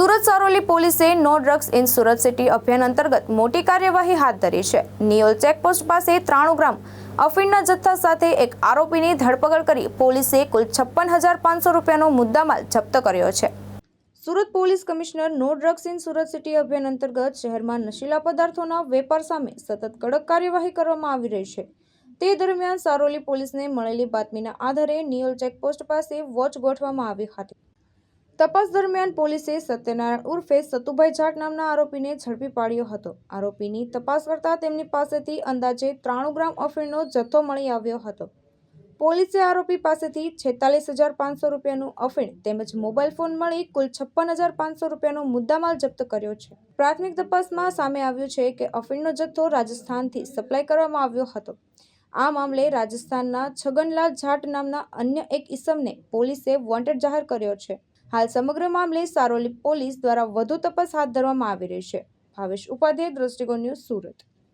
સુરત સારોલી પોલીસે no drugs in Surat city અભિયાન અંતર્ગત મોટી કાર્યવાહી હાથ ધરી છે। નિયોલ ચેકપોસ્ટ પાસે 93 ગ્રામ અફીણના જથ્થા સાથે એક આરોપીની ધરપકડ કરી પોલીસે કુલ 56,500 રૂપિયાનો મુદ્દામાલ જપ્ત કર્યો છે। Surat police commissioner no drugs in Surat city અભિયાન અંતર્ગત શહેરમાં નશીલા પદાર્થોના વેપાર સામે સતત કડક કાર્યવાહી કરવામાં આવી રહી છે। તે દરમિયાન સારોલી પોલીસને મળેલી બાતમીના આધારે નિયોલ ચેકપોસ્ટ પાસે વોચ ગોઠવવામાં આવી હતી। તપાસ દરમિયાન પોલીસે સત્યનારાયણ ઉર્ફે સતુભાઈ જાટ નામના આરોપીને ઝડપી પાડ્યો હતો। આરોપીની તપાસ કરતા તેમની પાસેથી અંદાજે 93 ગ્રામ અફીણનો જથ્થો મળી આવ્યો હતો। પોલીસે આરોપી પાસેથી 46,500 રૂપિયાનું અફીણ તેમજ મોબાઈલ ફોન મળી કુલ 56,500 રૂપિયાનો મુદ્દામાલ જપ્ત કર્યો છે। પ્રાથમિક તપાસમાં સામે આવ્યું છે કે અફીણનો જથ્થો રાજસ્થાનથી સપ્લાય કરવામાં આવ્યો હતો। આ મામલે રાજસ્થાનના છગનલાલ જાટ નામના અન્ય એક ઈસમને પોલીસે વોન્ટેડ જાહેર કર્યો છે। હાલ સમગ્ર મામલે સારોલી પોલીસ દ્વારા વધુ તપાસ હાથ ધરવામાં આવી રહી છે। ભાવેશ ઉપાધ્યાય, દ્રષ્ટિકોણ ન્યૂઝ, સુરત।